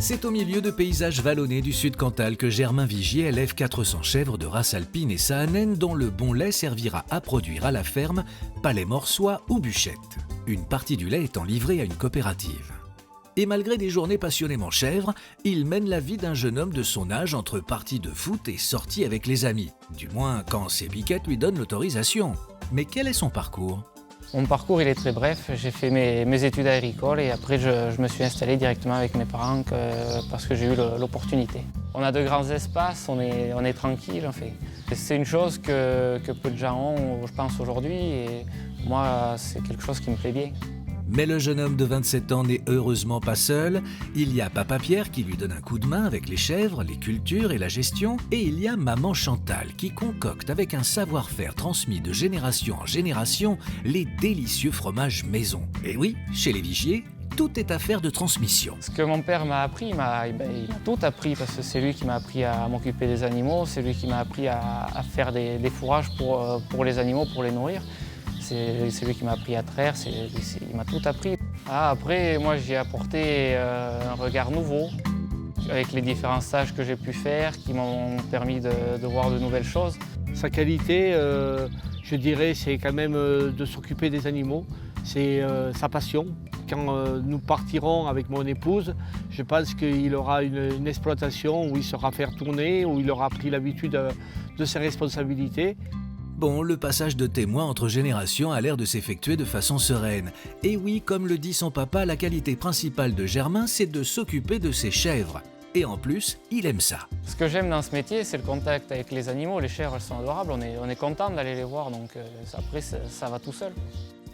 C'est au milieu de paysages vallonnés du sud Cantal que Germain Vigier élève 400 chèvres de race alpine et saanen dont le bon lait servira à produire à la ferme palais morsois ou bûchettes. Une partie du lait étant livrée à une coopérative. Et malgré des journées passionnément chèvres, il mène la vie d'un jeune homme de son âge entre parties de foot et sorties avec les amis. Du moins quand ses piquettes lui donnent l'autorisation. Mais quel est son parcours ? Mon parcours il est très bref, j'ai fait mes études agricoles et après je me suis installé directement avec mes parents parce que j'ai eu l'opportunité. On a de grands espaces, on est tranquille en fait. C'est une chose que peu de gens ont, je pense, aujourd'hui et moi c'est quelque chose qui me plaît bien. Mais le jeune homme de 27 ans n'est heureusement pas seul. Il y a Papa Pierre qui lui donne un coup de main avec les chèvres, les cultures et la gestion. Et il y a Maman Chantal qui concocte avec un savoir-faire transmis de génération en génération les délicieux fromages maison. Et oui, chez les Vigier, tout est affaire de transmission. Ce que mon père m'a appris, il m'a tout appris parce que c'est lui qui m'a appris à m'occuper des animaux, c'est lui qui m'a appris à faire des fourrages pour les animaux, pour les nourrir. C'est lui qui m'a appris à traire, il m'a tout appris. Après, moi, j'y ai apporté un regard nouveau avec les différents stages que j'ai pu faire qui m'ont permis de voir de nouvelles choses. Sa qualité, je dirais, c'est quand même de s'occuper des animaux. C'est sa passion. Quand nous partirons avec mon épouse, je pense qu'il aura une exploitation où il saura faire tourner, où il aura pris l'habitude de ses responsabilités. Bon, le passage de témoin entre générations a l'air de s'effectuer de façon sereine. Et oui, comme le dit son papa, la qualité principale de Germain, c'est de s'occuper de ses chèvres. Et en plus, il aime ça. Ce que j'aime dans ce métier, c'est le contact avec les animaux. Les chèvres, elles sont adorables, on est content d'aller les voir, donc après, ça va tout seul.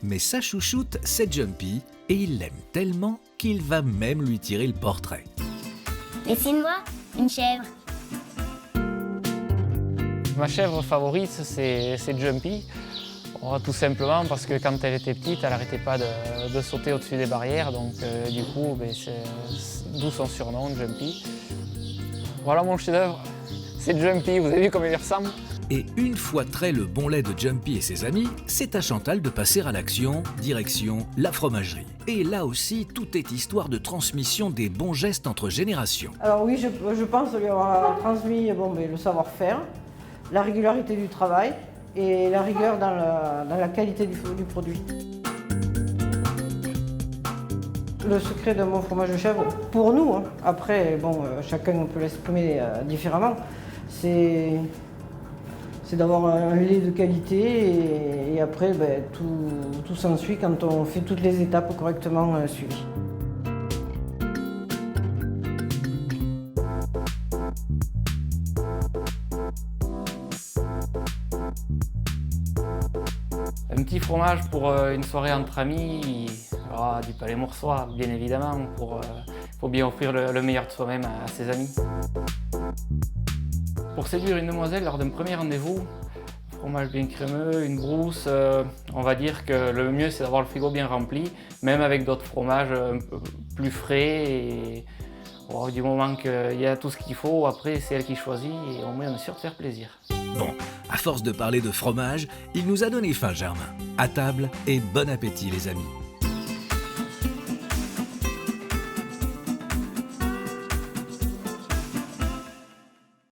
Mais sa chouchoute, c'est Jumpy, et il l'aime tellement qu'il va même lui tirer le portrait. Dessine-moi une chèvre. Ma chèvre favorite, c'est Jumpy. Tout simplement parce que quand elle était petite, elle n'arrêtait pas de sauter au-dessus des barrières. Donc du coup, c'est d'où son surnom, Jumpy. Voilà mon chef-d'œuvre, c'est Jumpy. Vous avez vu comme il ressemble ? Et une fois trait le bon lait de Jumpy et ses amis, c'est à Chantal de passer à l'action, direction la fromagerie. Et là aussi, tout est histoire de transmission des bons gestes entre générations. Alors oui, je pense lui avoir transmis le savoir-faire, la régularité du travail et la rigueur dans la qualité du produit. Le secret de mon fromage de chèvre, pour nous, après chacun peut l'exprimer différemment, c'est d'avoir un lait de qualité et après tout s'ensuit quand on fait toutes les étapes correctement suivies. Un petit fromage pour une soirée entre amis, du palais morsois bien évidemment, pour bien offrir le meilleur de soi-même à ses amis. Pour séduire une demoiselle lors d'un premier rendez-vous, fromage bien crémeux, une brousse, on va dire que le mieux c'est d'avoir le frigo bien rempli, même avec d'autres fromages un peu plus frais. Et du moment qu'il y a tout ce qu'il faut, après c'est elle qui choisit et au moins on est sûr de faire plaisir. Bon, à force de parler de fromage, il nous a donné faim Germain. À table et bon appétit les amis.